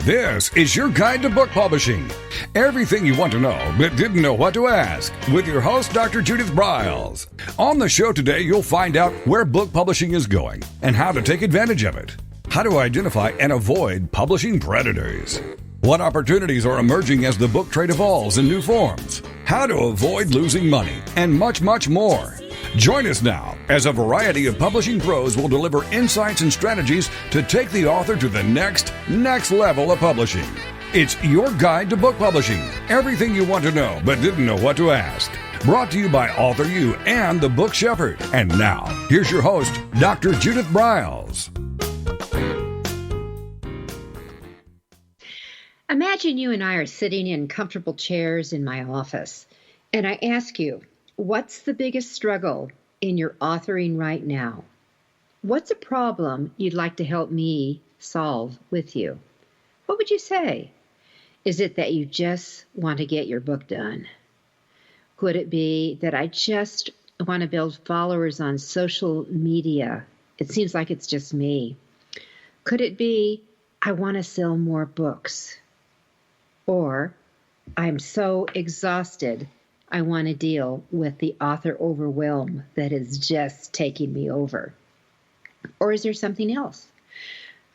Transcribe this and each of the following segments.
This is your guide to book publishing. Everything you want to know but didn't know what to ask with your host, Dr. Judith Briles. On the show today, you'll find out where book publishing is going and how to take advantage of it. How to identify and avoid publishing predators. What opportunities are emerging as the book trade evolves in new forms. How to avoid losing money and much, much more. Join us now as a variety of publishing pros will deliver insights and strategies to take the author to the next level of publishing. It's your guide to book publishing. Everything you want to know but didn't know what to ask. Brought to you by AuthorU and the Book Shepherd. And now, here's your host, Dr. Judith Briles. Imagine you and I are sitting in comfortable chairs in my office, and I ask you, what's the biggest struggle in your authoring right now? What's a problem you'd like to help me solve with you? What would you say? Is it that you just want to get your book done? Could it be that I just want to build followers on social media? It seems like it's just me. Could it be I want to sell more books? Or I'm so exhausted I want to deal with the author overwhelm that is just taking me over. Or is there something else?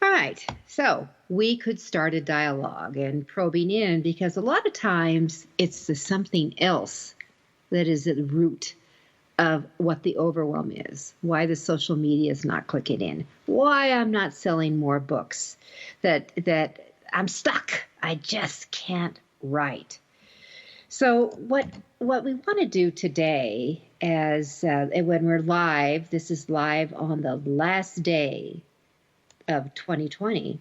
All right, so we could start a dialogue and probing in because a lot of times it's the something else that is at the root of what the overwhelm is, why the social media is not clicking in, why I'm not selling more books, that I'm stuck. I just can't write. So what we want to do today as when we're live, this is live on the last day of 2020,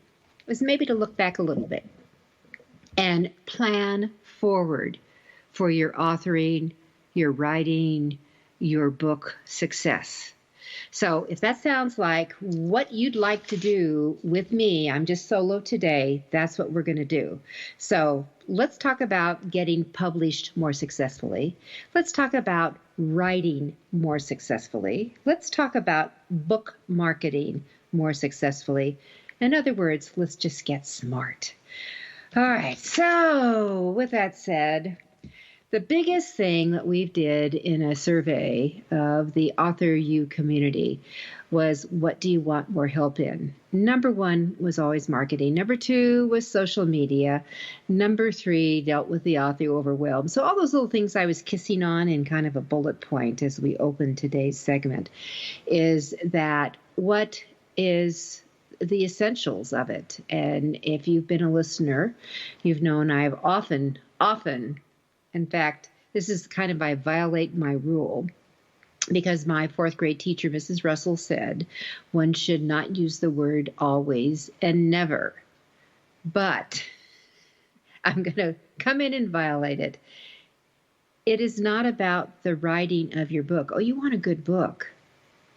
is maybe to look back a little bit and plan forward for your authoring, your writing, your book success. So if that sounds like what you'd like to do with me, I'm just solo today, that's what we're going to do. So let's talk about getting published more successfully. Let's talk about writing more successfully. Let's talk about book marketing more successfully. In other words, let's just get smart. All right, so with that said, the biggest thing that we did in a survey of the AuthorU community was, what do you want more help in? Number one was always marketing. Number two was social media. Number three dealt with the author overwhelm. So all those little things I was kissing on in kind of a bullet point as we open today's segment is that what is the essentials of it. And if you've been a listener, you've known I've often, in fact, this is kind of, I violate my rule because my fourth grade teacher, Mrs. Russell, said one should not use the word always and never. But I'm going to come in and violate it. It is not about the writing of your book. Oh, you want a good book.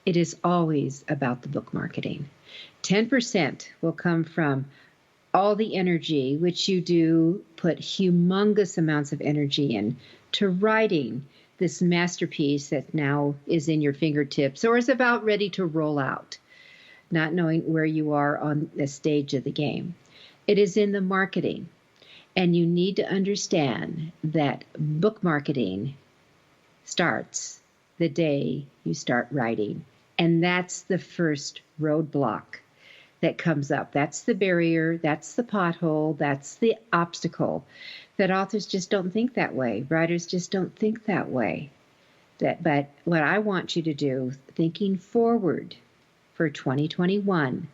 It is always about the book marketing. 10% will come from all the energy, which you do put humongous amounts of energy in, to writing this masterpiece that now is in your fingertips or is about ready to roll out, not knowing where you are on the stage of the game. It is in the marketing. And you need to understand that book marketing starts the day you start writing. And that's the first roadblock that comes up. That's the barrier, that's the pothole, that's the obstacle. That authors just don't think that way. Writers just don't think that way. But what I want you to do, thinking forward for 2021,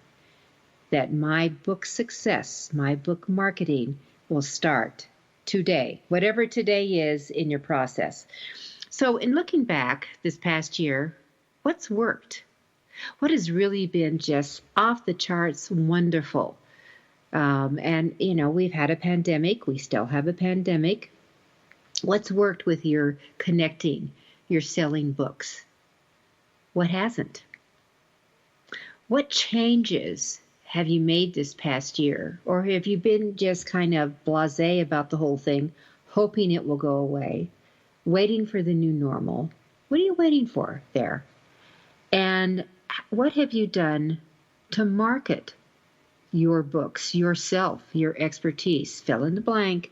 that my book success, my book marketing will start today, whatever today is in your process. So in looking back this past year, what's worked? What has really been just off the charts wonderful? And, we've had a pandemic. We still have a pandemic. What's worked with your connecting, your selling books? What hasn't? What changes have you made this past year? Or have you been just kind of blasé about the whole thing, hoping it will go away, waiting for the new normal? What are you waiting for there? And what have you done to market your books, yourself, your expertise, fill in the blank,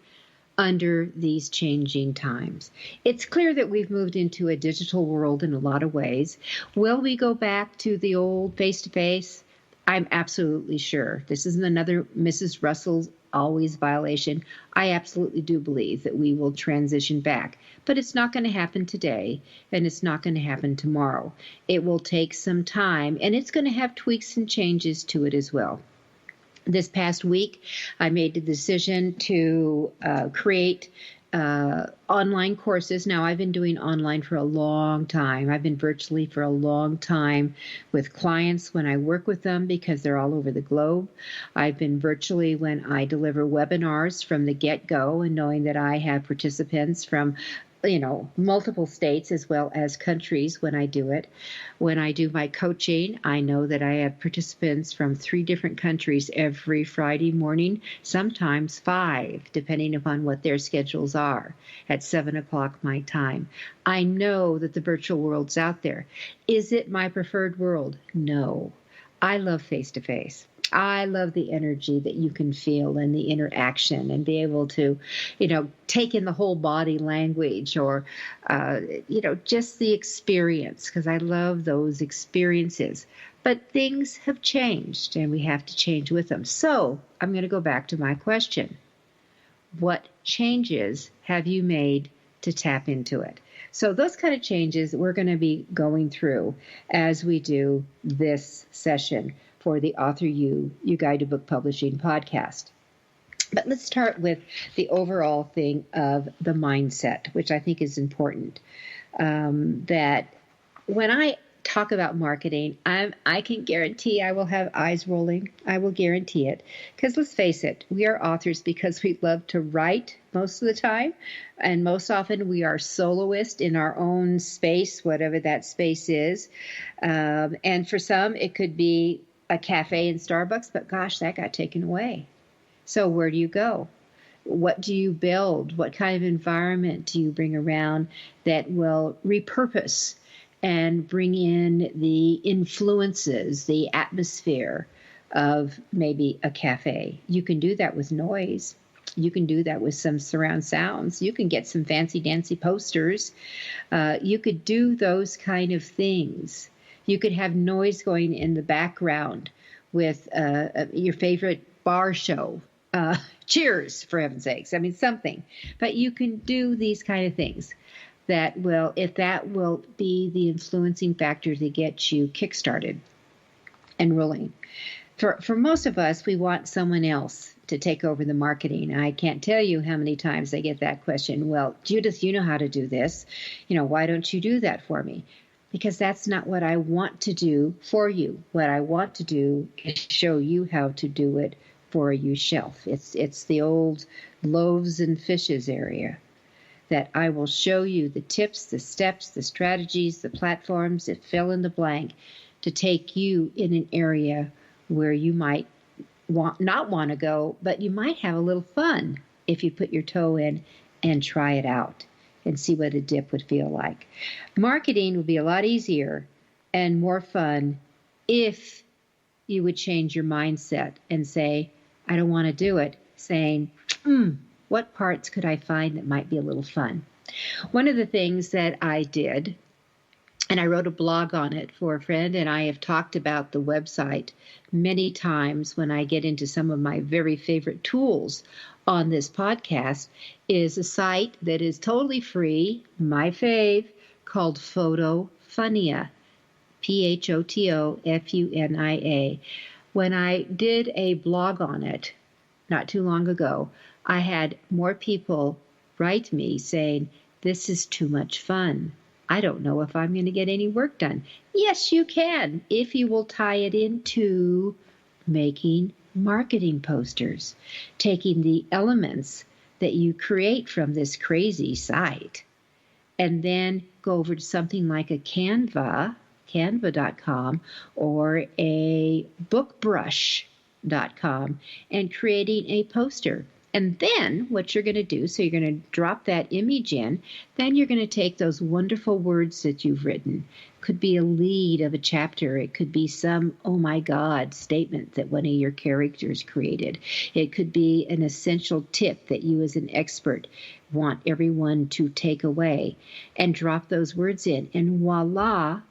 under these changing times. It's clear that we've moved into a digital world in a lot of ways. Will we go back to the old face-to-face? I'm absolutely sure. This isn't another Mrs. Russell's always violation. I absolutely do believe that we will transition back, but it's not going to happen today, and it's not going to happen tomorrow. It will take some time, and it's going to have tweaks and changes to it as well. This past week, I made the decision to create online courses. Now, I've been doing online for a long time. I've been virtually for a long time with clients when I work with them because they're all over the globe. I've been virtually when I deliver webinars from the get-go, and knowing that I have participants from multiple states as well as countries when I do it. When I do my coaching, I know that I have participants from 3 different countries every Friday morning, sometimes 5, depending upon what their schedules are, at 7 o'clock my time. I know that the virtual world's out there. Is it my preferred world? No. I love face-to-face. I love the energy that you can feel and the interaction and be able to, take in the whole body language or, just the experience, because I love those experiences. But things have changed and we have to change with them. So I'm going to go back to my question. What changes have you made to tap into it? So those kind of changes we're going to be going through as we do this session for the AuthorU, Your Guide to Book Publishing podcast. But let's start with the overall thing of the mindset, which I think is important. That when I talk about marketing, I can guarantee I will have eyes rolling. I will guarantee it. Because let's face it, we are authors because we love to write most of the time. And most often we are soloists in our own space, whatever that space is. And for some, it could be a cafe in Starbucks, but gosh, that got taken away. So where do you go? What do you build? What kind of environment do you bring around that will repurpose and bring in the influences, the atmosphere of maybe a cafe? You can do that with noise. You can do that with some surround sounds. You can get some fancy dancy posters. You could do those kind of things. You could have noise going in the background with your favorite bar show. Cheers, for heaven's sakes. I mean, something. But you can do these kind of things that will, if that will be the influencing factor to get you kickstarted and rolling. For most of us, we want someone else to take over the marketing. I can't tell you how many times I get that question. Well, Judith, you know how to do this. Why don't you do that for me? Because that's not what I want to do for you. What I want to do is show you how to do it for yourself. It's the old loaves and fishes area, that I will show you the tips, the steps, the strategies, the platforms that fill in the blank to take you in an area where you might not want to go, but you might have a little fun if you put your toe in and try it out and see what a dip would feel like. Marketing would be a lot easier and more fun if you would change your mindset and say, I don't want to do it, saying, what parts could I find that might be a little fun? One of the things that I did, and I wrote a blog on it for a friend, and I have talked about the website many times when I get into some of my very favorite tools on this podcast, is a site that is totally free, my fave, called Photofunia, Photofunia. When I did a blog on it not too long ago, I had more people write me saying, this is too much fun. I don't know if I'm going to get any work done. Yes, you can, if you will tie it into making marketing posters, taking the elements that you create from this crazy site, and then go over to something like a canva.com, or a bookbrush.com, and creating a poster. And then what you're going to do, so you're going to drop that image in, then you're going to take those wonderful words that you've written. Could be a lead of a chapter. It could be some, oh my God, statement that one of your characters created. It could be an essential tip that you as an expert want everyone to take away, and drop those words in. And voila,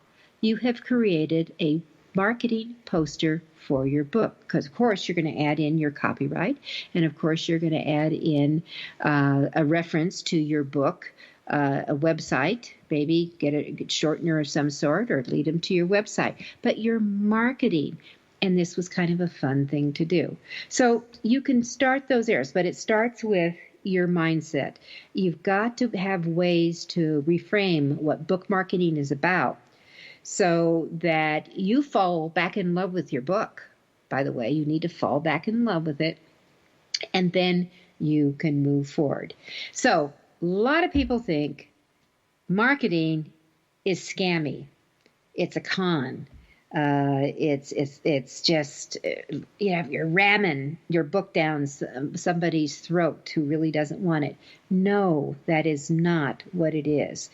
you have created a marketing poster for your book. Because, of course, you're going to add in your copyright. And, of course, you're going to add in a reference to your book, a website, maybe get a shortener of some sort, or lead them to your website. But you're marketing. And this was kind of a fun thing to do. So you can start those areas, but it starts with your mindset. You've got to have ways to reframe what book marketing is about, so that you fall back in love with your book. By the way, you need to fall back in love with it, and then you can move forward. So a lot of people think marketing is scammy. It's a con. It's just, you're ramming your book down somebody's throat who really doesn't want it. No, that is not what it is.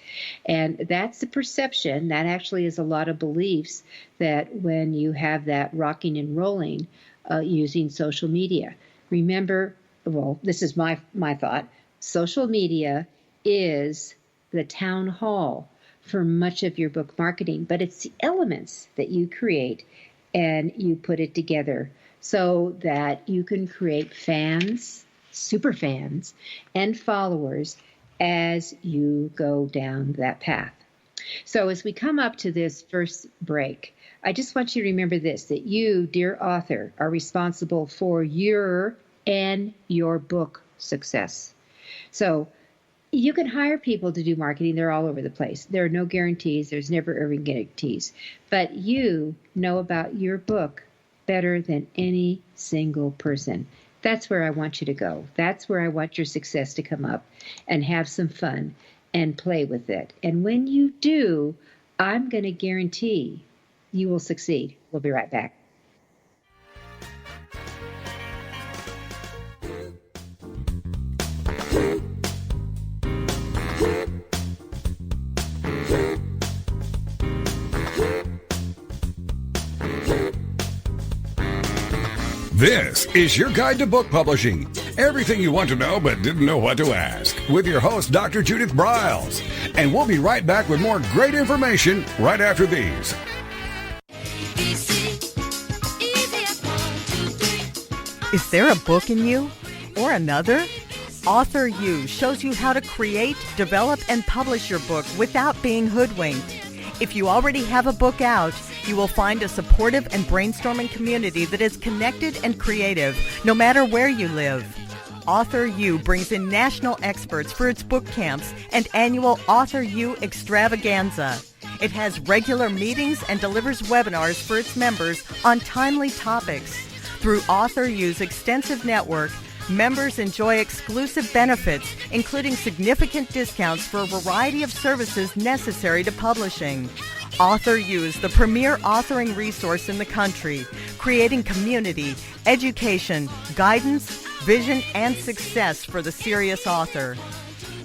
And that's the perception. That actually is a lot of beliefs that when you have that rocking and rolling using social media. Remember, well, this is my thought. Social media is the town hall for much of your book marketing, but it's the elements that you create and you put it together so that you can create fans, super fans, and followers as you go down that path. So as we come up to this first break, I just want you to remember this, that you, dear author, are responsible for your and your book success. So you can hire people to do marketing. They're all over the place. There are no guarantees. There's never ever guarantees. But you know about your book better than any single person. That's where I want you to go. That's where I want your success to come up, and have some fun and play with it. And when you do, I'm going to guarantee you will succeed. We'll be right back. This is your guide to book publishing. Everything you want to know but didn't know what to ask, with your host, Dr. Judith Briles. And we'll be right back with more great information right after these. Is there a book in you or another? AuthorU shows you how to create, develop, and publish your book without being hoodwinked. If you already have a book out, you will find a supportive and brainstorming community that is connected and creative, no matter where you live. AuthorU brings in national experts for its book camps and annual AuthorU extravaganza. It has regular meetings and delivers webinars for its members on timely topics. Through AuthorU's extensive network, members enjoy exclusive benefits, including significant discounts for a variety of services necessary to publishing. AuthorU is the premier authoring resource in the country, creating community, education, guidance, vision, and success for the serious author.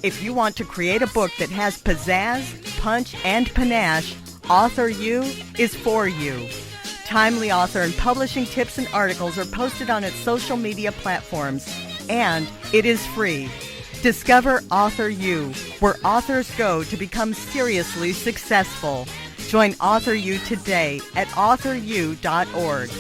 If you want to create a book that has pizzazz, punch, and panache, AuthorU is for you. Timely author and publishing tips and articles are posted on its social media platforms, and it is free. Discover AuthorU, where authors go to become seriously successful. Join AuthorU today at AuthorU.org.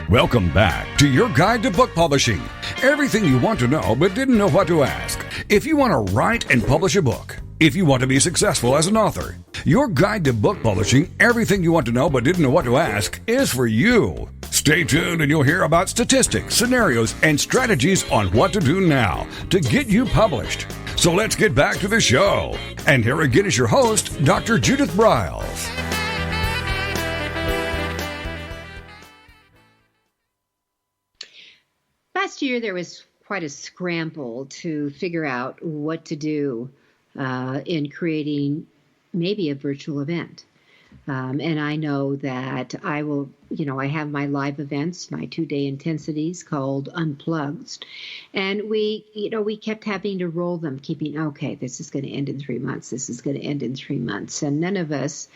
Welcome back to your guide to book publishing. Everything you want to know but didn't know what to ask. If you want to write and publish a book, if you want to be successful as an author, your guide to book publishing, everything you want to know but didn't know what to ask, is for you. Stay tuned and you'll hear about statistics, scenarios, and strategies on what to do now to get you published. So let's get back to the show. And here again is your host, Dr. Judith Briles. Last year, there was quite a scramble to figure out what to do in creating maybe a virtual event. And I know that I will, I have my live events, my 2-day intensities called Unplugged. And we kept having to roll them, okay, this is going to end in 3 months. This is going to end in 3 months. And none of us,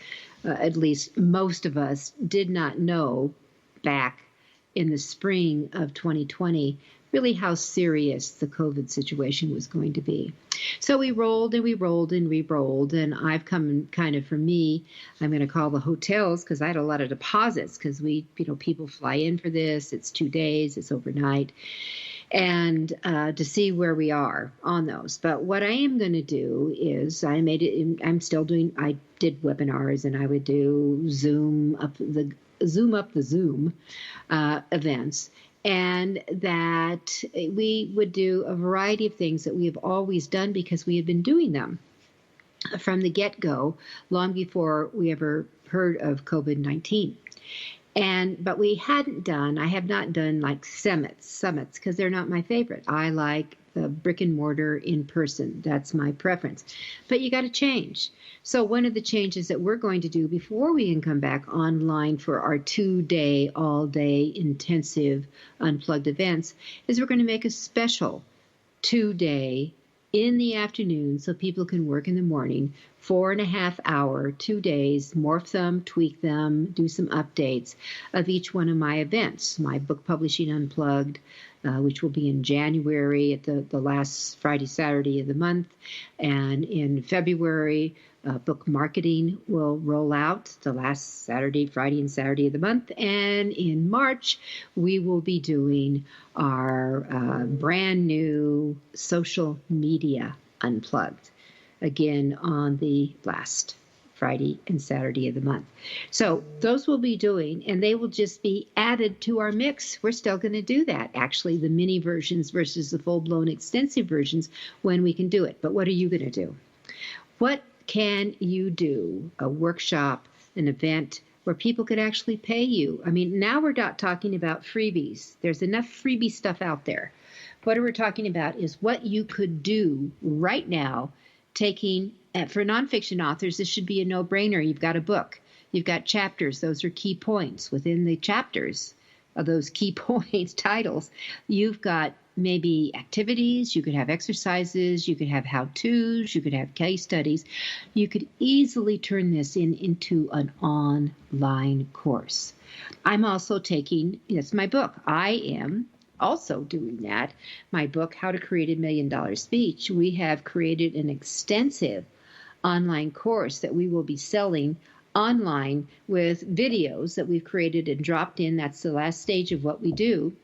at least most of us, did not know back in the spring of 2020 really how serious the COVID situation was going to be. So we rolled and we rolled and we rolled, and I've come kind of, for me, I'm going to call the hotels, because I had a lot of deposits, because people fly in for this. It's 2 days, it's overnight, and to see where we are on those. But what I am going to do is I did webinars, and I would do Zoom up the Zoom events. And that we would do a variety of things that we have always done because we had been doing them from the get-go, long before we ever heard of COVID-19. But I have not done like summits, because they're not my favorite. I like the brick and mortar in person. That's my preference. But you got to change. So one of the changes that we're going to do before we can come back online for our 2-day, all-day intensive unplugged events is we're going to make a special 2-day in the afternoon so people can work in the morning, 4.5 hour, 2 days, morph them, tweak them, do some updates of each one of my events. My book publishing unplugged, which will be in January at the last Friday, Saturday of the month. And in February, book marketing will roll out the last Saturday, Friday, and Saturday of the month. And in March, we will be doing our brand new social media unplugged, again on the last Friday and Saturday of the month. So those we'll be doing, and they will just be added to our mix. We're still going to do that, actually, the mini versions versus the full-blown extensive versions when we can do it. But what are you going to do? What can you do? A workshop, an event where people could actually pay you? I mean, now we're not talking about freebies. There's enough freebie stuff out there. What we're talking about is what you could do right now, taking, for nonfiction authors, this should be a no-brainer. You've got a book. You've got chapters. Those are key points. Within the chapters of those key points, titles, you've got maybe activities, you could have exercises, you could have how-tos, you could have case studies. You could easily turn this into an online course. I'm also that's my book. I am also doing that. My book, How to Create $1 Million Speech, we have created an extensive online course that we will be selling online with videos that we've created and dropped in. That's the last stage of what we do,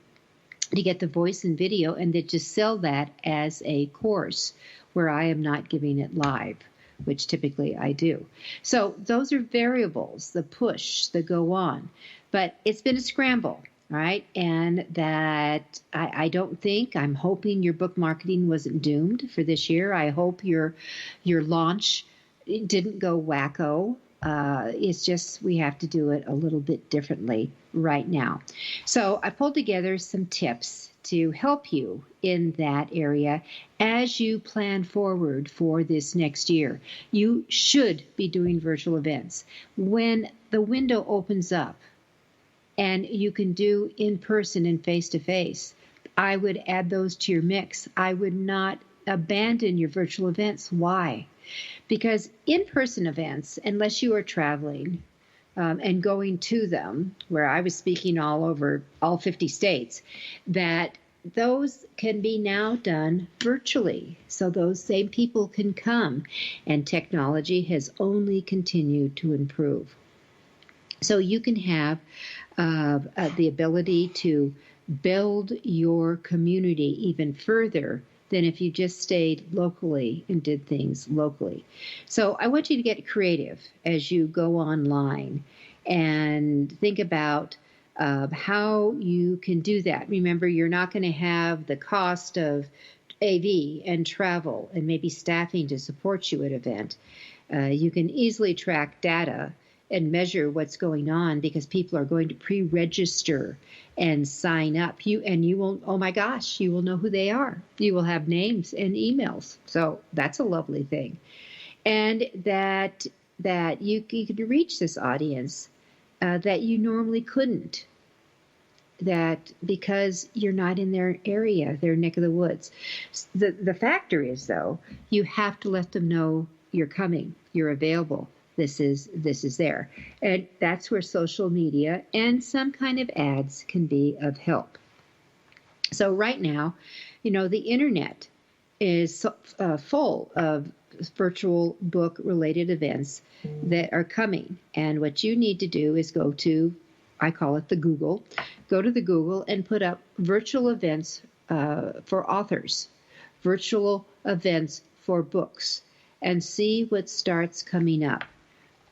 to get the voice and video, and then just sell that as a course where I am not giving it live, which typically I do. So those are variables, the push, the go on. But it's been a scramble, right? And that I'm hoping your book marketing wasn't doomed for this year. I hope your launch didn't go wacko. It's just we have to do it a little bit differently right now. So I pulled together some tips to help you in that area as you plan forward for this next year. You should be doing virtual events. When the window opens up and you can do in-person and face-to-face, I would add those to your mix. I would not abandon your virtual events. Why? Because in-person events, unless you are traveling and going to them, where I was speaking all over all 50 states, that those can be now done virtually. So those same people can come, and technology has only continued to improve. So you can have the ability to build your community even further than if you just stayed locally and did things locally. So I want you to get creative as you go online and think about how you can do that. Remember, you're not going to have the cost of AV and travel and maybe staffing to support you at an event. You can easily track data and measure what's going on because people are going to pre-register and sign up. You will, oh my gosh, you will know who they are. You will have names and emails. So that's a lovely thing. And that that you could reach this audience that you normally couldn't. That because you're not in their area, their neck of the woods. The factor is, though, you have to let them know you're coming, you're available. This is there. And that's where social media and some kind of ads can be of help. So right now, the internet is full of virtual book related events that are coming. And what you need to do is go to, I call it the Google, go to the Google and put up virtual events for authors, virtual events for books, and see what starts coming up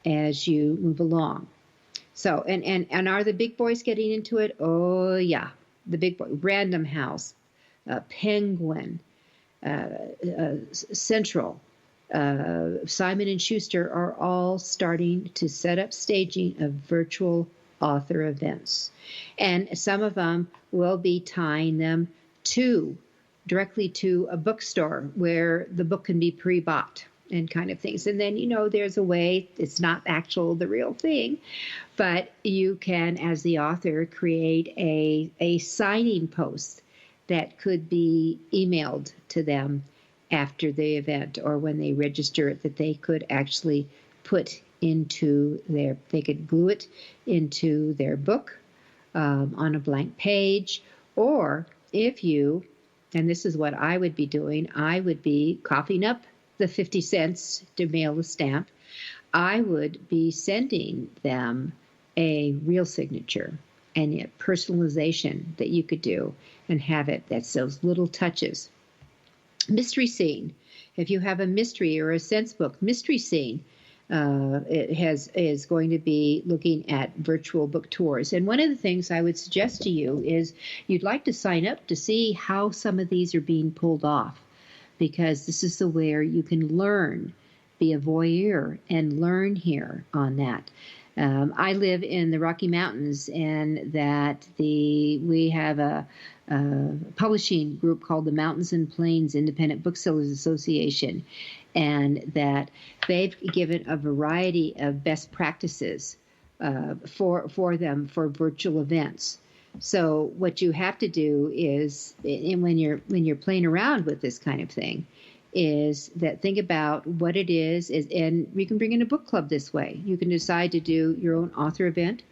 as you move along. So, and are the big boys getting into it? Oh, yeah. The big boy, Random House, Penguin, Central, Simon & Schuster are all starting to set up staging of virtual author events. And some of them will be tying them directly to a bookstore where the book can be pre-bought and kind of things. And then, there's a way, it's not the real thing, but you can, as the author, create a signing post that could be emailed to them after the event or when they register it, that they could actually put into they could glue it into their book on a blank page. Or if you, and this is what I would be doing, I would be coughing up the 50 cents to mail the stamp. I would be sending them a real signature and a personalization that you could do and have it. That's those little touches. Mystery scene. If you have a mystery or a sense book, mystery scene, is going to be looking at virtual book tours. And one of the things I would suggest to you is you'd like to sign up to see how some of these are being pulled off, because this is where you can learn, be a voyeur, and learn here on that. I live in the Rocky Mountains, and that we have a publishing group called the Mountains and Plains Independent Booksellers Association, and that they've given a variety of best practices for them for virtual events. So what you have to do is, and when you're playing around with this kind of thing, is that think about what it is, and you can bring in a book club this way. You can decide to do your own author event.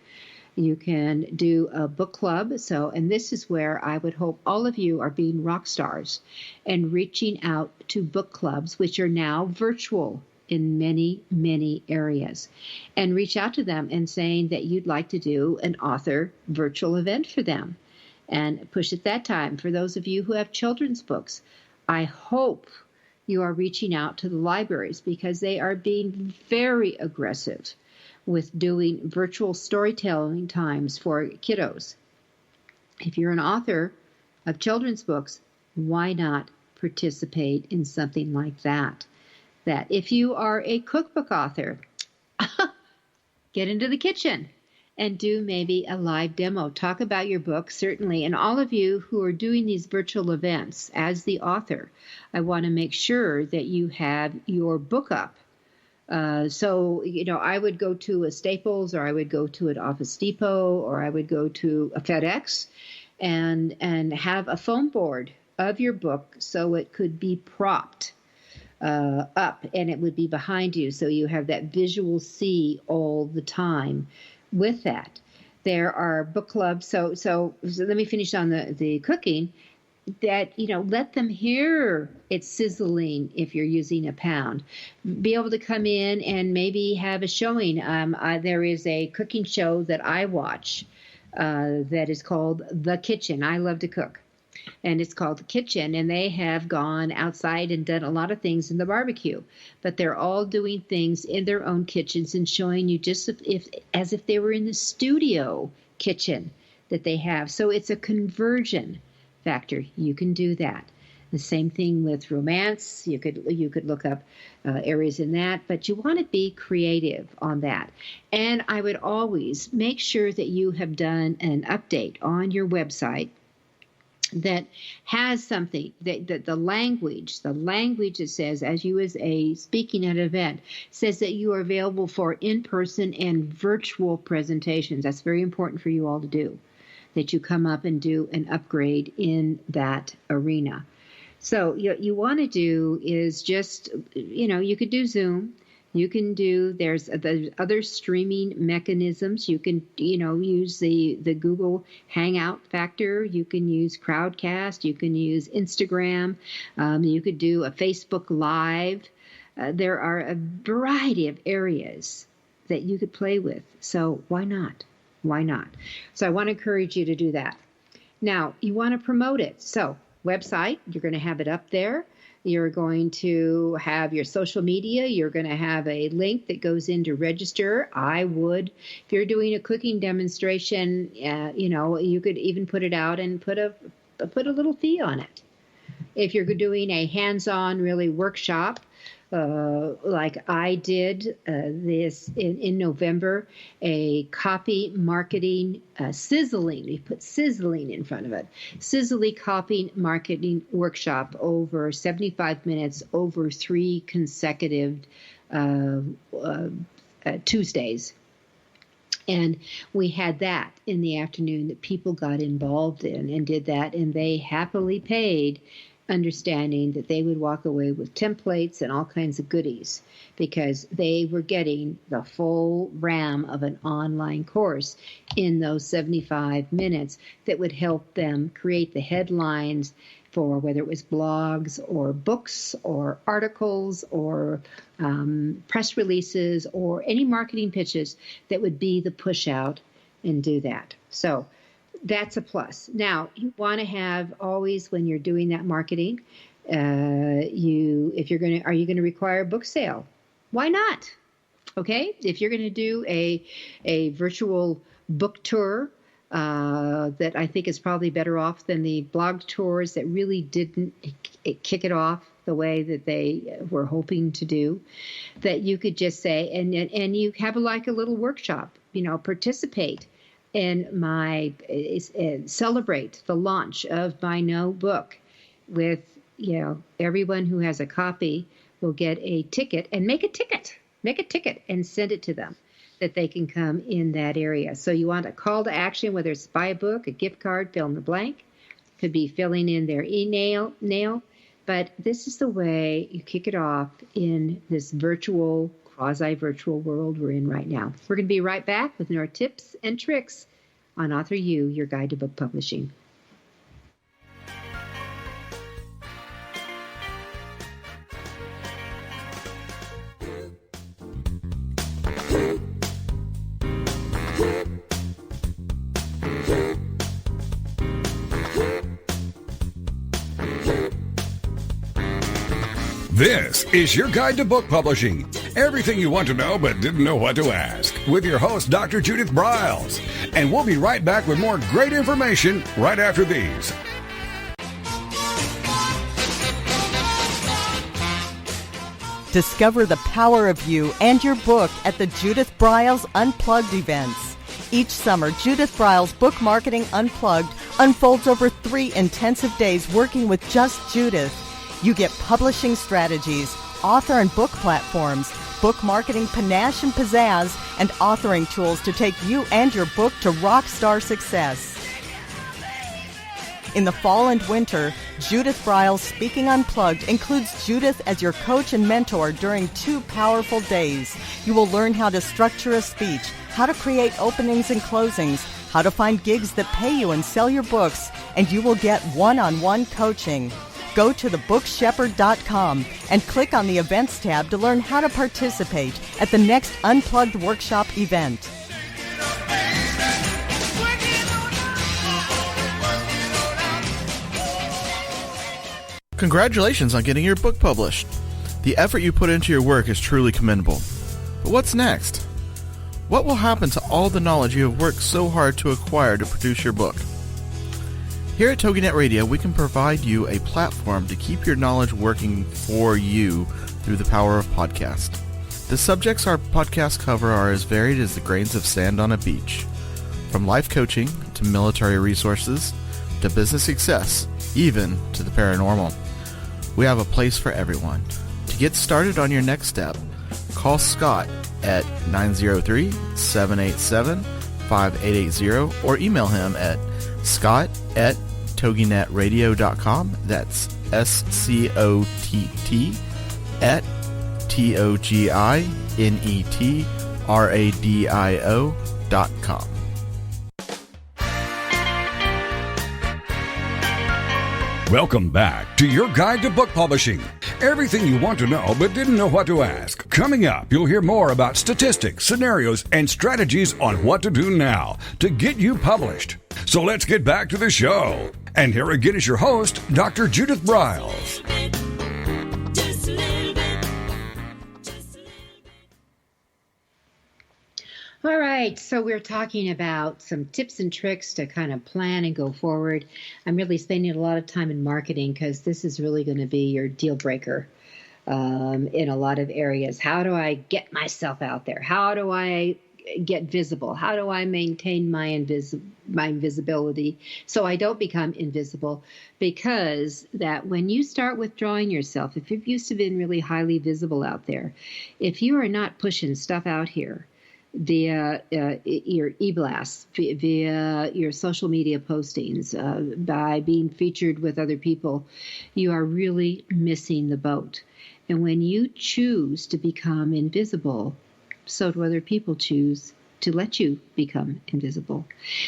You can do a book club. So, and this is where I would hope all of you are being rock stars and reaching out to book clubs, which are now virtual in many, many areas, and reach out to them and saying that you'd like to do an author virtual event for them and push it that time. For those of you who have children's books, I hope you are reaching out to the libraries, because they are being very aggressive with doing virtual storytelling times for kiddos. If you're an author of children's books, why not participate in something like that? That if you are a cookbook author, get into the kitchen and do maybe a live demo. Talk about your book, certainly. And all of you who are doing these virtual events as the author, I want to make sure that you have your book up. So, I would go to a Staples, or I would go to an Office Depot, or I would go to a FedEx and have a foam board of your book so it could be propped up and it would be behind you. So you have that visual see all the time with that. There are book clubs. So let me finish on the cooking. That, let them hear it sizzling if you're using a pound. Be able to come in and maybe have a showing. There is a cooking show that I watch that is called The Kitchen. I love to cook. And it's called The Kitchen. And they have gone outside and done a lot of things in the barbecue. But they're all doing things in their own kitchens and showing you just as if they were in the studio kitchen that they have. So it's a conversion factor. You can do that. The same thing with romance. You could look up areas in that, but you want to be creative on that. And I would always make sure that you have done an update on your website that has something that the language that says, as you as a speaking at an event, says that you are available for in-person and virtual presentations. That's very important for you all to do, that you come up and do an upgrade in that arena. So what you want to do is just, you could do Zoom. You can do, there's other streaming mechanisms. You can, use the Google Hangout factor. You can use Crowdcast. You can use Instagram. You could do a Facebook Live. There are a variety of areas that you could play with. So why not? Why not? So I want to encourage you to do that. Now, you want to promote it. So website, you're going to have it up there. You're going to have your social media. You're going to have a link that goes in to register. I would, if you're doing a cooking demonstration, you could even put it out and put a little fee on it. If you're doing a hands-on really workshop, like I did this in November, a copy marketing sizzling. We put sizzling in front of it. Sizzly copy marketing workshop over 75 minutes over 3 consecutive Tuesdays. And we had that in the afternoon that people got involved in and did that, and they happily paid, understanding that they would walk away with templates and all kinds of goodies because they were getting the full RAM of an online course in those 75 minutes that would help them create the headlines for whether it was blogs or books or articles or press releases or any marketing pitches that would be the push out and do that. So that's a plus. Now, you want to have always, when you're doing that marketing, are you going to require a book sale? Why not? Okay, if you're going to do a virtual book tour, that I think is probably better off than the blog tours that really didn't kick it off the way that they were hoping to do, that you could just say, and you have like a little workshop, participate in my celebrate the launch of my no book with, everyone who has a copy will get a ticket, and make a ticket and send it to them that they can come in that area. So you want a call to action, whether it's buy a book, a gift card, fill in the blank, could be filling in their email, but this is the way you kick it off in this virtual, quasi-virtual world we're in right now. We're going to be right back with more tips and tricks on AuthorU, your guide to book publishing. This is your guide to book publishing. Everything you want to know but didn't know what to ask. With your host, Dr. Judith Briles. And we'll be right back with more great information right after these. Discover the power of you and your book at the Judith Briles Unplugged events. Each summer, Judith Briles Book Marketing Unplugged unfolds over 3 intensive days working with just Judith. You get publishing strategies, author and book platforms, book marketing panache and pizzazz, and authoring tools to take you and your book to rock star success. In the fall and winter, Judith Briles Speaking Unplugged includes Judith as your coach and mentor during 2 powerful days. You will learn how to structure a speech, how to create openings and closings, how to find gigs that pay you and sell your books, and you will get one-on-one coaching. Go to thebookshepherd.com and click on the Events tab to learn how to participate at the next Unplugged Workshop event. Congratulations on getting your book published. The effort you put into your work is truly commendable. But what's next? What will happen to all the knowledge you have worked so hard to acquire to produce your book? Here at TogiNet Radio, we can provide you a platform to keep your knowledge working for you through the power of podcast. The subjects our podcasts cover are as varied as the grains of sand on a beach. From life coaching to military resources, to business success, even to the paranormal. We have a place for everyone. To get started on your next step, call Scott at 903-787-5880 or email him at scott@toginetradio.com. That's SCOTT at TOGINETRADIO.com. Welcome back to your guide to book publishing. Everything you want to know but didn't know what to ask. Coming up, you'll hear more about statistics, scenarios, and strategies on what to do now to get you published. So let's get back to the show. And here again is your host, Dr. Judith Briles. All right, so we're talking about some tips and tricks to kind of plan and go forward. I'm really spending a lot of time in marketing because this is really going to be your deal breaker in a lot of areas. How do I get myself out there? How do I get visible? How do I maintain my invisibility so I don't become invisible? Because that when you start withdrawing yourself, if you've used to been really highly visible out there, if you are not pushing stuff out here, via your e-blasts, via your social media postings, by being featured with other people, you are really missing the boat. And when you choose to become invisible, so do other people choose to let you become invisible.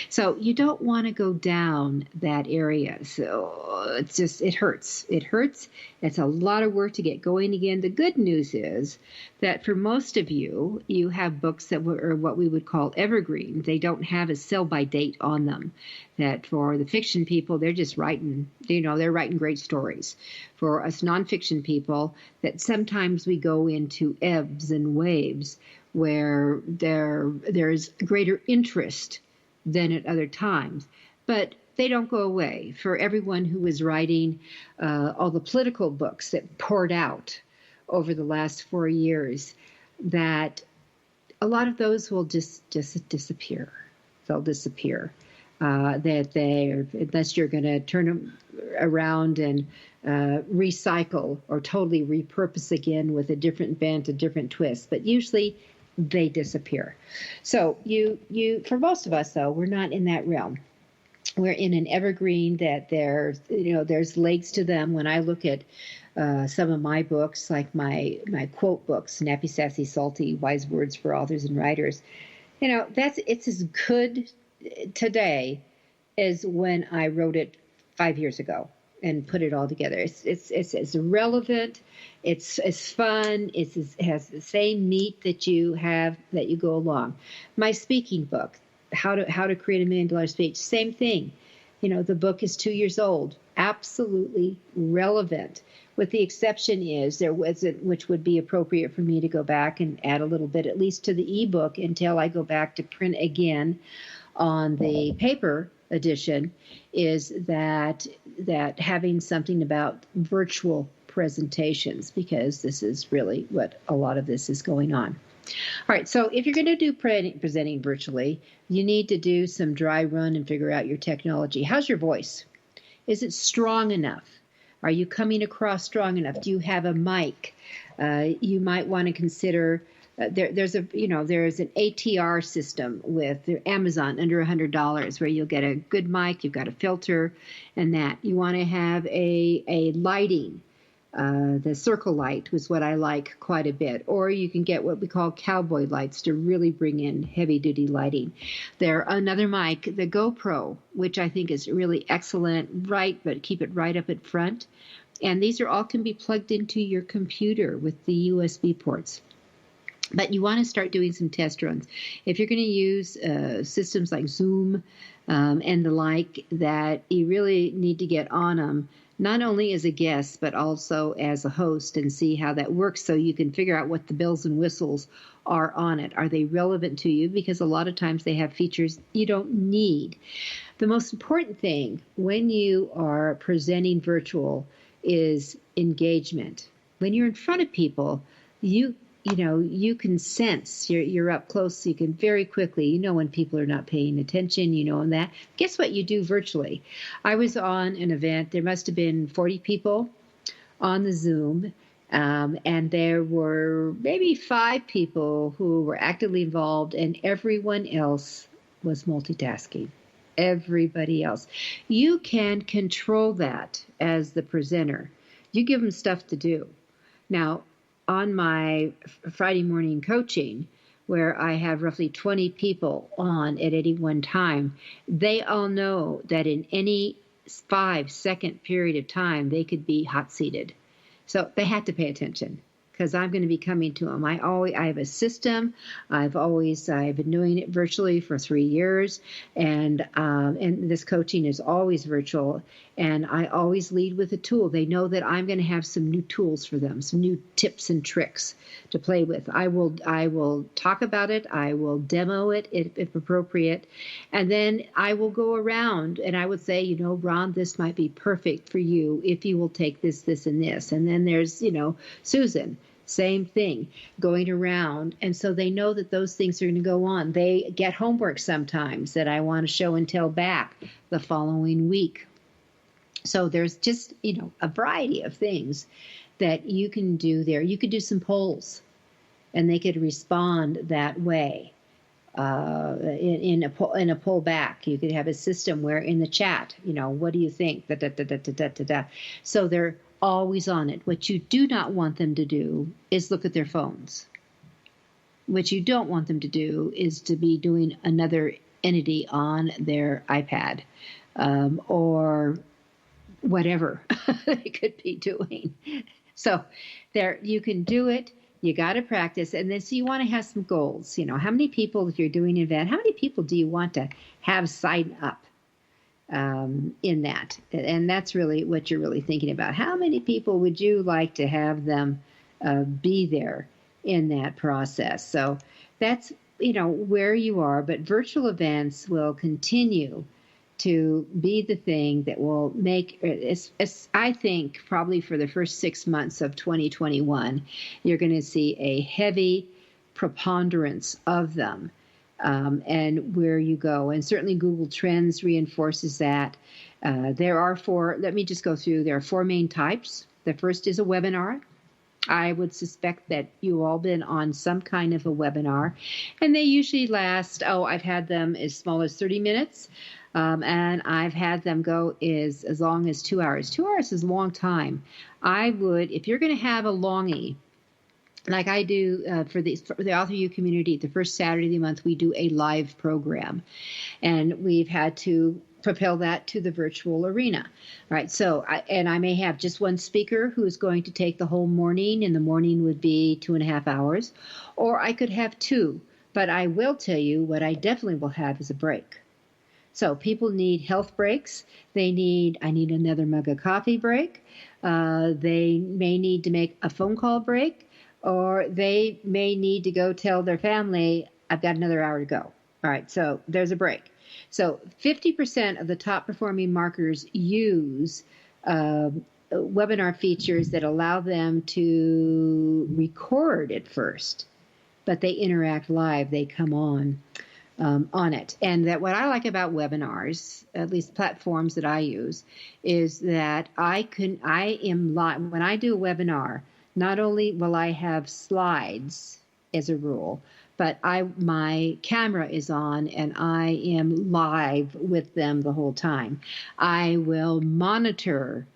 So you don't want to go down that area. So it hurts. It hurts. It's a lot of work to get going again. The good news is that for most of you, you have books that are what we would call evergreen. They don't have a sell-by date on them. That for the fiction people, they're just writing, they're writing great stories. For us nonfiction people, that sometimes we go into ebbs and waves where there's greater interest than at other times. But they don't go away. For everyone who is writing all the political books that poured out over the last 4 years, that a lot of those will just disappear. They'll disappear. Unless you're going to turn them around and recycle or totally repurpose again with a different bent, a different twist. But usually they disappear. So you for most of us, though, we're not in that realm. We're in an evergreen that there's legs to them. When I look at some of my books, like my quote books, Snappy, Sassy, Salty, Wise Words for Authors and Writers, it's as good today as when I wrote it 5 years ago and put it all together. It's relevant. It's fun. It has the same meat that you go along. My speaking book, How to Create $1 Million Speech, same thing. The book is 2 years old, absolutely relevant. With the exception is there wasn't, which would be appropriate for me to go back and add a little bit, at least to the ebook, until I go back to print again on the paper edition, is that having something about virtual presentations, because this is really what a lot of this is going on. All right, so if you're going to do presenting virtually, you need to do some dry run and figure out your technology. How's your voice? Is it strong enough? Are you coming across strong enough? Do you have a mic? You might want to consider there's an ATR system with Amazon under $100 where you'll get a good mic, you've got a filter, and that. You want to have a lighting. The circle light was what I like quite a bit. Or you can get what we call cowboy lights to really bring in heavy-duty lighting. Another mic, the GoPro, which I think is really excellent, but keep it right up at front. And these all can be plugged into your computer with the USB ports. But you want to start doing some test runs. If you're going to use systems like Zoom and the like, that you really need to get on them, not only as a guest, but also as a host, and see how that works so you can figure out what the bells and whistles are on it. Are they relevant to you? Because a lot of times they have features you don't need. The most important thing when you are presenting virtual is engagement. When you're in front of people, you you can sense you're up close, so you can very quickly, when people are not paying attention, and that. Guess what you do virtually? I was on an event. There must have been 40 people on the Zoom, and there were maybe 5 people who were actively involved, and everyone else was multitasking. Everybody else. You can control that as the presenter. You give them stuff to do. Now, on my Friday morning coaching, where I have roughly 20 people on at any one time, they all know that in any 5-second period of time, they could be hot-seated. So they had to pay attention, because I'm going to be coming to them. I have a system. I've been doing it virtually for 3 years, and this coaching is always virtual. And I always lead with a tool. They know that I'm going to have some new tools for them, some new tips and tricks to play with. I will talk about it. I will demo it if appropriate, and then I will go around and I would say, Ron, this might be perfect for you if you will take this, this, and this. And then there's, Susan. Same thing, going around. And so they know that those things are going to go on. They get homework sometimes that I want to show and tell back the following week. So there's just, a variety of things that you can do there. You could do some polls, and they could respond that way. In a poll back, you could have a system where in the chat, what do you think? So they're always on it. What you do not want them to do is look at their phones. What you don't want them to do is to be doing another entity on their iPad, or whatever they could be doing. So there, you can do it. You got to practice. And then, so you want to have some goals. How many people, if you're doing an event, how many people do you want to have sign up in that? And that's really what you're really thinking about. How many people would you like to have them be there in that process? So that's, where you are. But virtual events will continue to be the thing that will make, I think, probably for the first 6 months of 2021, you're going to see a heavy preponderance of them, and where you go. And certainly Google Trends reinforces that. There are 4, let me just go through, there are 4 main types. The first is a webinar. I would suspect that you've all been on some kind of a webinar, and they usually last, I've had them as small as 30 minutes. And I've had them go as long as 2 hours. 2 hours is a long time. I would, if you're going to have a longie, like I do for the AuthorU community, the first Saturday of the month, we do a live program. And we've had to propel that to the virtual arena, right? So, I may have just one speaker who's going to take the whole morning, and the morning would be 2.5 hours. Or I could have 2. But I will tell you what I definitely will have is a break. So people need health breaks. I need another mug of coffee break. They may need to make a phone call break, or they may need to go tell their family, I've got another hour to go. All right, so there's a break. So 50% of the top performing marketers use webinar features that allow them to record at first, but they interact live. They come on it. And that what I like about webinars, at least platforms that I use, is that I am live. When I do a webinar, not only will I have slides as a rule, but my camera is on and I am live with them the whole time. I will monitor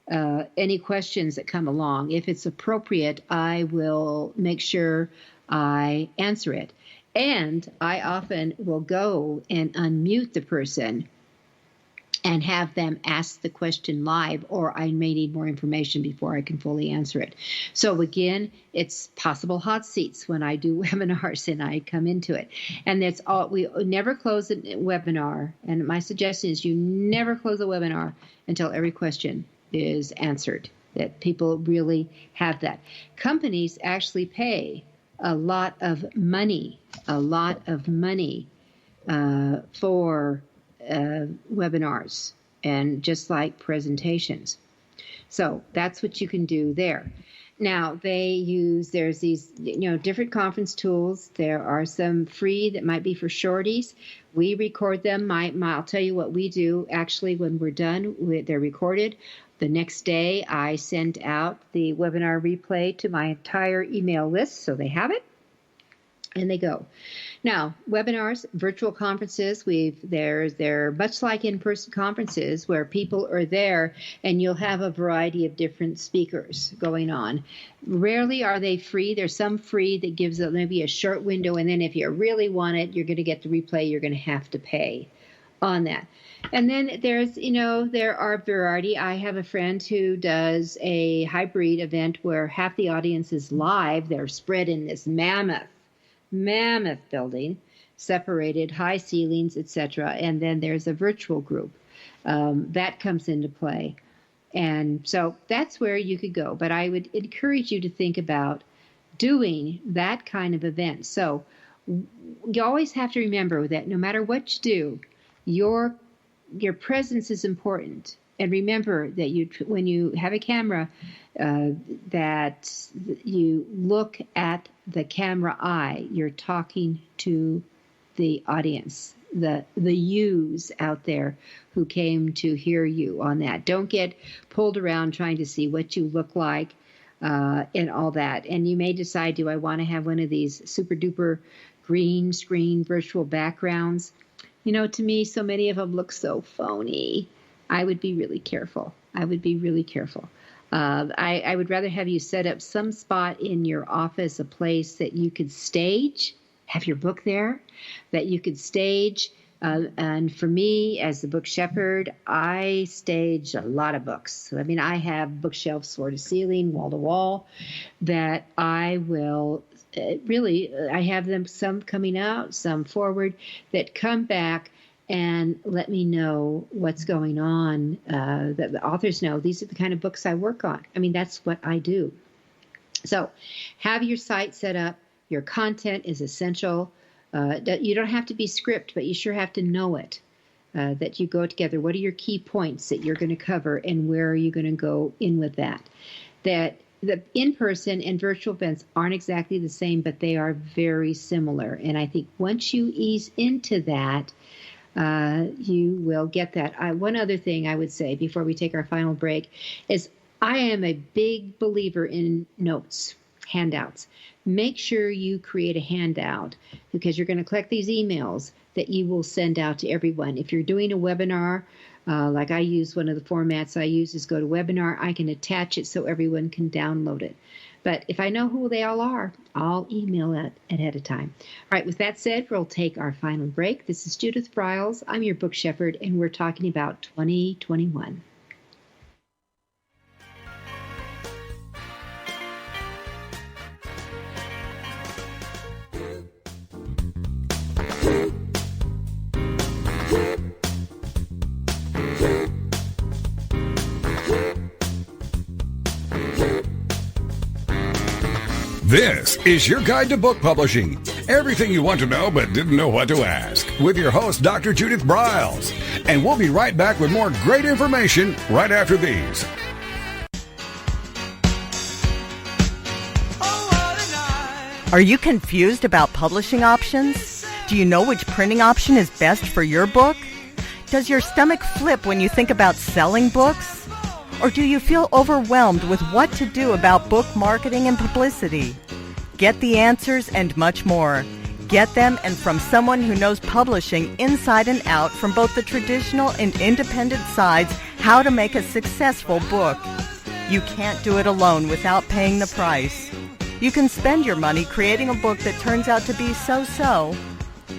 any questions that come along. If it's appropriate, I will make sure I answer it. And I often will go and unmute the person and have them ask the question live, or I may need more information before I can fully answer it. So again, it's possible hot seats when I do webinars and I come into it. And that's all. We never close a webinar. And my suggestion is you never close a webinar until every question is answered, that people really have that. Companies actually pay a lot of money for webinars, and just like presentations. So that's what you can do there. Now there's these, different conference tools. There are some free that might be for shorties. We record them. I'll tell you what we do. Actually, when we're done, they're recorded. The next day, I send out the webinar replay to my entire email list, so they have it, and they go. Now, webinars, virtual conferences, they're much like in-person conferences where people are there and you'll have a variety of different speakers going on. Rarely are they free. There's some free that gives maybe a short window, and then if you really want it, you're going to get the replay, you're going to have to pay on that. And then there are variety. I have a friend who does a hybrid event where half the audience is live. They're spread in this mammoth building, separated, high ceilings, etc. And then there's a virtual group that comes into play. And so that's where you could go. But I would encourage you to think about doing that kind of event. So you always have to remember that no matter what you do, your presence is important. And remember that when you have a camera, that you look at the camera eye. You're talking to the audience, the yous out there who came to hear you on that. Don't get pulled around trying to see what you look like and all that. And you may decide, do I want to have one of these super duper green screen virtual backgrounds? To me, so many of them look so phony. I would be really careful. I would rather have you set up some spot in your office, a place that you could stage, have your book there, that you could stage. And for me, as the book shepherd, I stage a lot of books. I mean, I have bookshelves floor to ceiling, wall to wall, that I will I have them, some coming out, some forward, that come back and let me know what's going on, that the authors know these are the kind of books I work on. I mean, that's what I do. So have your site set up. Your content is essential. You don't have to be script, but you sure have to know it, that you go together. What are your key points that you're going to cover, and where are you going to go in with that? That the in-person and virtual events aren't exactly the same, but they are very similar. And I think once you ease into that, you will get that. One other thing I would say before we take our final break is I am a big believer in notes, handouts. Make sure you create a handout, because you're going to collect these emails that you will send out to everyone. If you're doing a webinar, like I use, one of the formats I use is GoToWebinar. I can attach it so everyone can download it. But if I know who they all are, I'll email it ahead of time. All right, with that said, we'll take our final break. This is Judith Briles. I'm your book shepherd, and we're talking about 2021. This is your guide to book publishing. Everything you want to know but didn't know what to ask. With your host, Dr. Judith Briles. And we'll be right back with more great information right after these. Are you confused about publishing options? Do you know which printing option is best for your book? Does your stomach flip when you think about selling books? Or do you feel overwhelmed with what to do about book marketing and publicity? Get the answers and much more. Get them, and from someone who knows publishing inside and out, from both the traditional and independent sides, how to make a successful book. You can't do it alone without paying the price. You can spend your money creating a book that turns out to be so-so,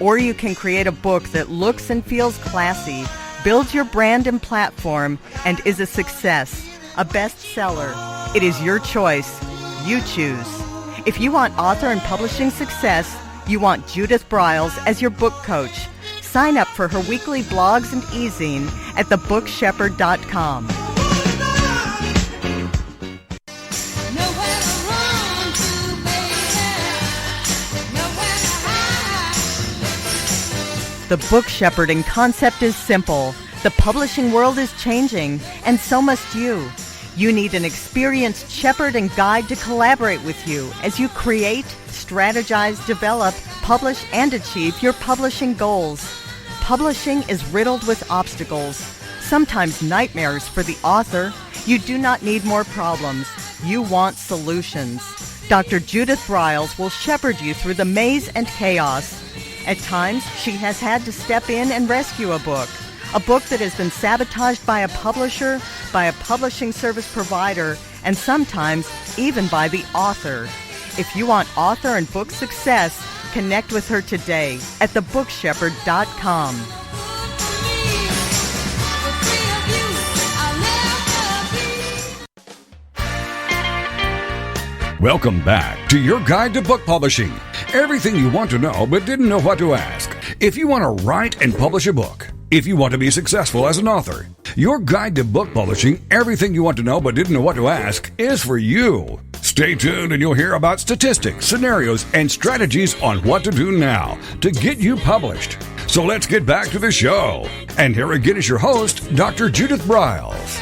or you can create a book that looks and feels classy, builds your brand and platform, and is a success, a bestseller. It is your choice. You choose. If you want author and publishing success, you want Judith Briles as your book coach. Sign up for her weekly blogs and e-zine at thebookshepherd.com. The book shepherding concept is simple. The publishing world is changing, and so must you. You need an experienced shepherd and guide to collaborate with you as you create, strategize, develop, publish, and achieve your publishing goals. Publishing is riddled with obstacles, sometimes nightmares for the author. You do not need more problems. You want solutions. Dr. Judith Briles will shepherd you through the maze and chaos. At times, she has had to step in and rescue a book that has been sabotaged by a publisher, by a publishing service provider, and sometimes even by the author. If you want author and book success, connect with her today at thebookshepherd.com. Welcome back to your guide to book publishing. Everything you want to know but didn't know what to ask. If you want to write and publish a book, if you want to be successful as an author, your guide to book publishing, everything you want to know but didn't know what to ask, is for you. Stay tuned and you'll hear about statistics, scenarios, and strategies on what to do now to get you published. So let's get back to the show. And here again is your host, Dr. Judith Briles.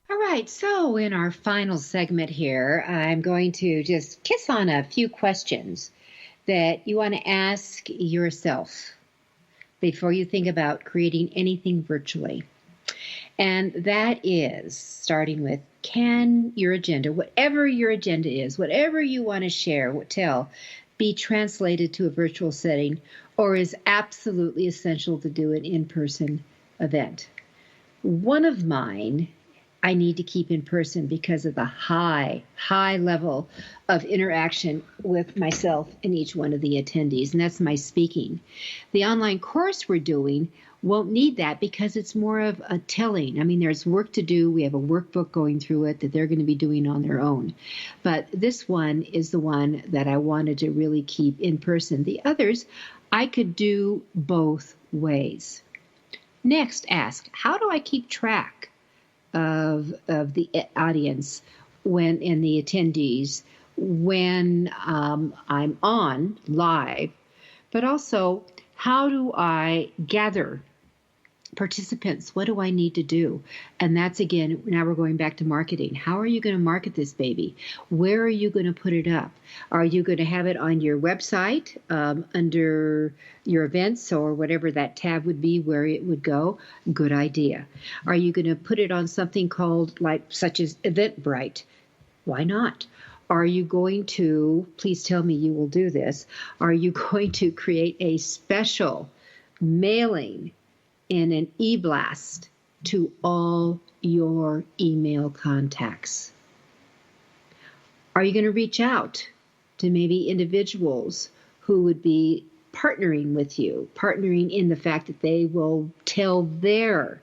All right, so in our final segment here, I'm going to just kiss on a few questions that you want to ask yourself before you think about creating anything virtually. And that is starting with, can your agenda, whatever your agenda is, whatever you want to share, tell, be translated to a virtual setting, or is absolutely essential to do an in-person event? One of mine I need to keep in person because of the high level of interaction with myself and each one of the attendees, and that's my speaking. The online course we're doing won't need that because it's more of a telling. I mean, there's work to do. We have a workbook going through it that they're going to be doing on their own. But this one is the one that I wanted to really keep in person. The others, I could do both ways. Next, ask, how do I keep track of the audience and the attendees when I'm on live, but also how do I gather participants? What do I need to do? And that's, again, now we're going back to marketing. How are you going to market this baby? Where are you going to put it up? Are you going to have it on your website under your events or whatever that tab would be where it would go? Good idea. Are you going to put it on something called such as Eventbrite? Why not? Are you going to, please tell me you will do this, are you going to create a special mailing in an e-blast to all your email contacts? Are you going to reach out to maybe individuals who would be partnering with you, partnering in the fact that they will tell their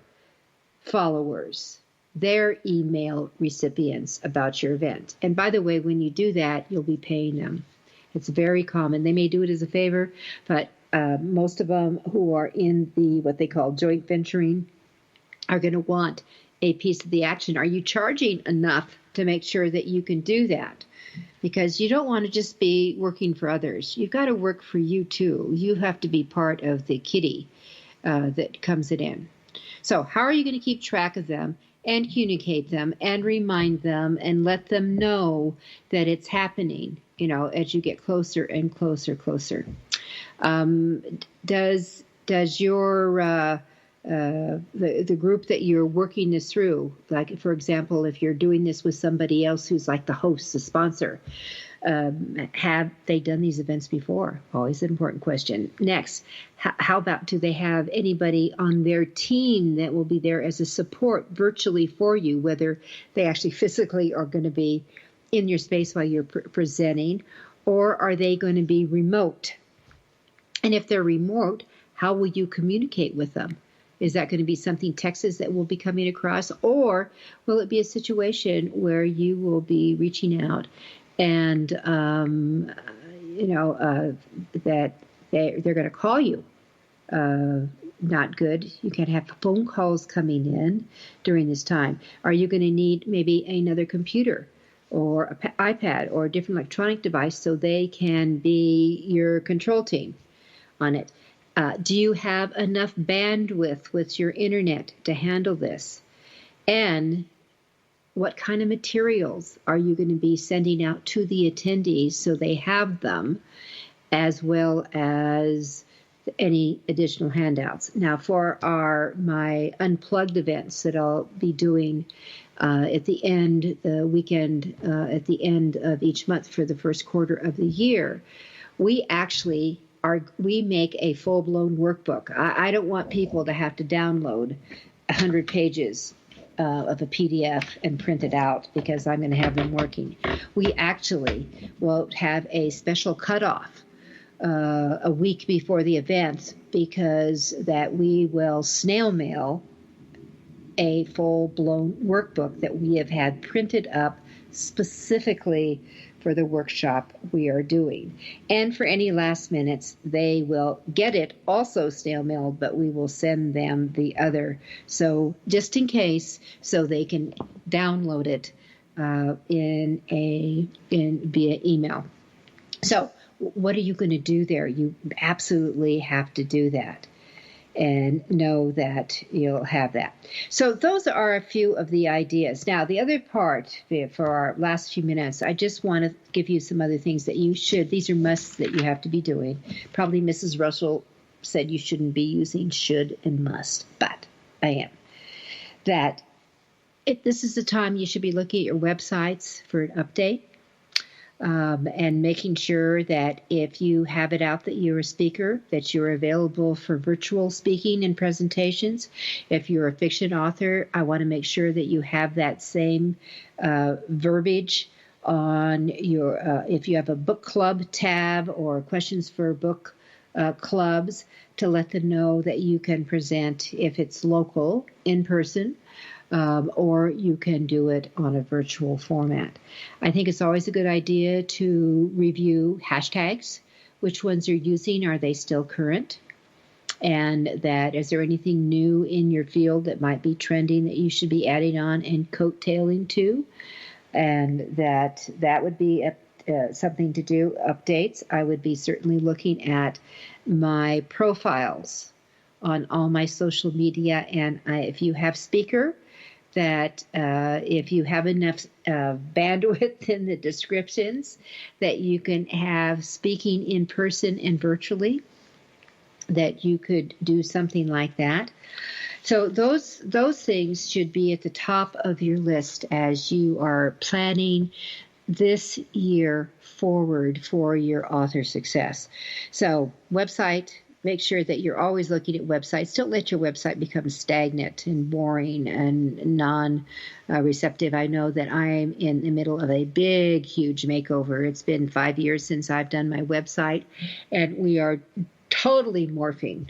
followers, their email recipients about your event? And by the way, when you do that, you'll be paying them. It's very common. They may do it as a favor, but most of them who are in the what they call joint venturing are going to want a piece of the action. Are you charging enough to make sure that you can do that? Because you don't want to just be working for others. You've got to work for you too. You have to be part of the kitty that comes it in. So how are you going to keep track of them and communicate them and remind them and let them know that it's happening, as you get closer and closer? Does your the group that you're working this through, like, for example, if you're doing this with somebody else who's like the host, the sponsor, have they done these events before? Always an important question. Next, how about, do they have anybody on their team that will be there as a support virtually for you, whether they actually physically are going to be in your space while you're presenting, or are they going to be remote? And if they're remote, how will you communicate with them? Is that going to be something Texas that will be coming across, or will it be a situation where you will be reaching out and, that they're going to call you? Not good. You can have phone calls coming in during this time. Are you going to need maybe another computer or an iPad or a different electronic device so they can be your control team on it? Do you have enough bandwidth with your internet to handle this? And what kind of materials are you going to be sending out to the attendees so they have them, as well as any additional handouts? Now, for my unplugged events that I'll be doing at the end, the weekend at the end of each month for the first quarter of the year, we make a full-blown workbook. I don't want people to have to download 100 pages of a PDF and print it out because I'm going to have them working. We actually will have a special cutoff a week before the event, because that we will snail mail a full-blown workbook that we have had printed up specifically for the workshop we are doing. And for any last minutes, they will get it also snail mailed, but we will send them the other. So just in case, so they can download it via email. So what are you going to do there? You absolutely have to do that and know that you'll have that. So those are a few of the ideas. Now, the other part for our last few minutes, I just want to give you some other things that you should, these are musts that you have to be doing. Probably Mrs. Russell said you shouldn't be using should and must, but I am. That this is the time you should be looking at your websites for an update. And making sure that if you have it out that you're a speaker, that you're available for virtual speaking and presentations. If you're a fiction author, I want to make sure that you have that same verbiage on your, if you have a book club tab or questions for book clubs, to let them know that you can present if it's local, in person, or you can do it on a virtual format. I think it's always a good idea to review hashtags. Which ones you're using? Are they still current? And that, is there anything new in your field that might be trending that you should be adding on and coattailing to? And that would be something to do. Updates. I would be certainly looking at my profiles on all my social media. And if you have speaker, that if you have enough bandwidth in the descriptions, that you can have speaking in person and virtually, that you could do something like that. So those things should be at the top of your list as you are planning this year forward for your author success. So website. Make sure that you're always looking at websites. Don't let your website become stagnant and boring and non-receptive. I know that I'm in the middle of a big, huge makeover. It's been 5 years since I've done my website, and we are totally morphing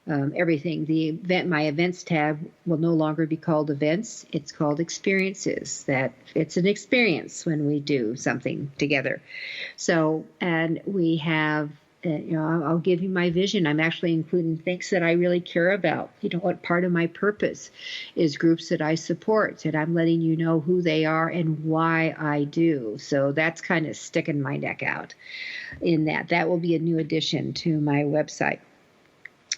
everything. My events tab will no longer be called events. It's called experiences. That it's an experience when we do something together. So, and we have, I'll give you my vision. I'm actually including things that I really care about. What part of my purpose is groups that I support, and I'm letting you know who they are and why I do. So that's kind of sticking my neck out in that. That will be a new addition to my website.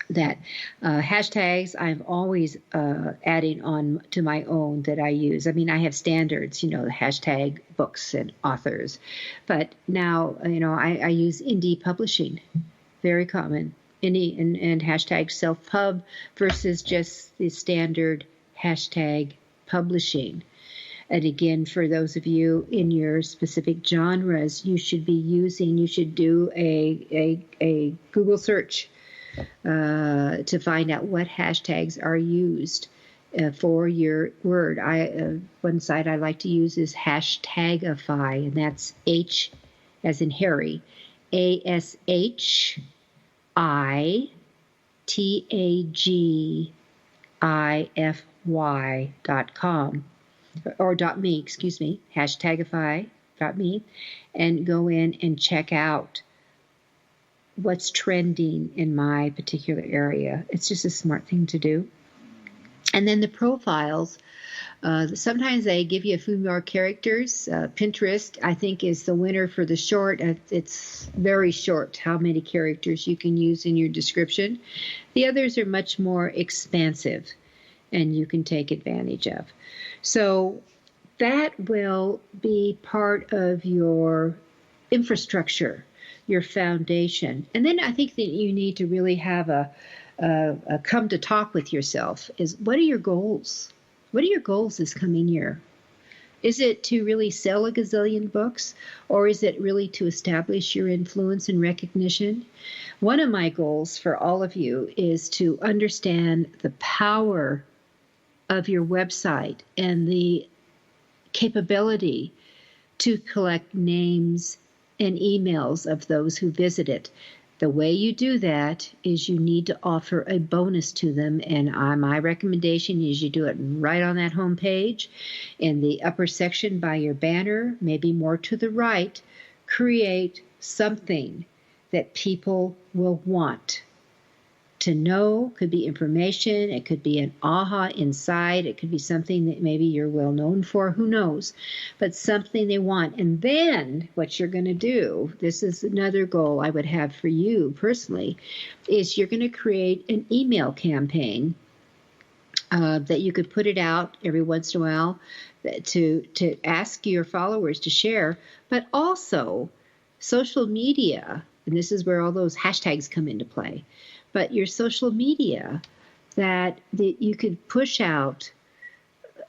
That hashtags I'm always adding on to my own that I use. I mean, I have standards, the hashtag books and authors. But now, I use indie publishing, very common. Indie and hashtag self-pub versus just the standard hashtag publishing. And again, for those of you in your specific genres, you should do a Google search to find out what hashtags are used for your word. One site I like to use is Hashtagify, and that's H as in Harry, ASHITAGIFY.com or .me, excuse me, Hashtagify.me, and go in and check out what's trending in my particular area. It's just a smart thing to do. And then the profiles, sometimes they give you a few more characters. Pinterest, I think, is the winner for the short. It's very short how many characters you can use in your description. The others are much more expansive, and you can take advantage of. So that will be part of your infrastructure, your foundation. And then I think that you need to really have a come to talk with yourself is, what are your goals? What are your goals this coming year? Is it to really sell a gazillion books, or is it really to establish your influence and recognition? One of my goals for all of you is to understand the power of your website and the capability to collect names and emails of those who visit it. The way you do that is you need to offer a bonus to them, and my recommendation is you do it right on that home page in the upper section by your banner, maybe more to the right. Create something that people will want to know. Could be information, it could be an aha inside, it could be something that maybe you're well known for, who knows, but something they want. And then what you're going to do, this is another goal I would have for you personally, is you're going to create an email campaign that you could put it out every once in a while to ask your followers to share, but also social media, and this is where all those hashtags come into play. But your social media that you could push out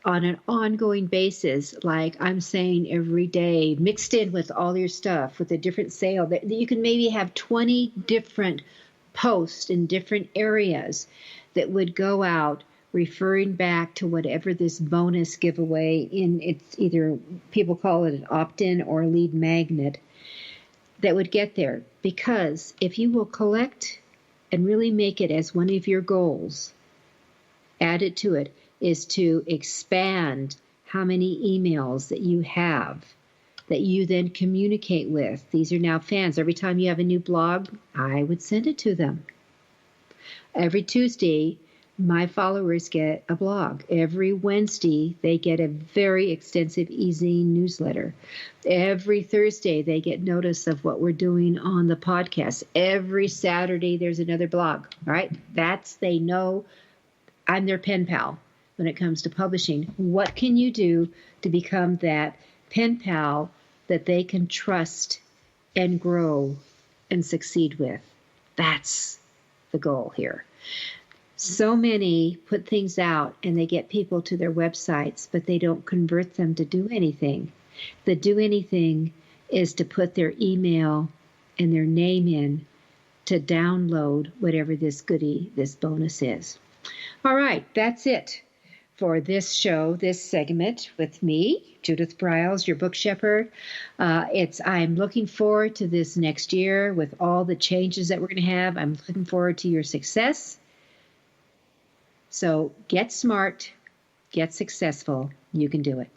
on an ongoing basis, like I'm saying every day, mixed in with all your stuff, with a different sale, that you can maybe have 20 different posts in different areas that would go out referring back to whatever this bonus giveaway it's either people call it an opt-in or a lead magnet that would get there. Because if you will collect and really make it as one of your goals, added to it, is to expand how many emails that you have that you then communicate with. These are now fans. Every time you have a new blog, I would send it to them. Every Tuesday, my followers get a blog. Every Wednesday, they get a very extensive e-zine newsletter. Every Thursday, they get notice of what we're doing on the podcast. Every Saturday, there's another blog, right? They know I'm their pen pal when it comes to publishing. What can you do to become that pen pal that they can trust and grow and succeed with? That's the goal here. So many put things out and they get people to their websites, but they don't convert them to do anything. The do anything is to put their email and their name in to download whatever this bonus is. All right, that's it for this show, this segment with me, Judith Briles, your book shepherd. I'm looking forward to this next year with all the changes that we're going to have. I'm looking forward to your success. So get smart, get successful. You can do it.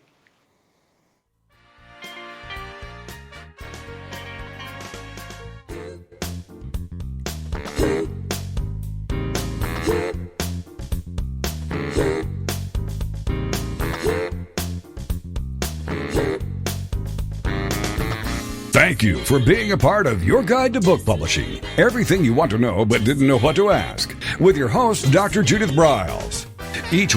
Thank you for being a part of Your Guide to Book Publishing. Everything you want to know but didn't know what to ask. With your host, Dr. Judith Briles. Each week,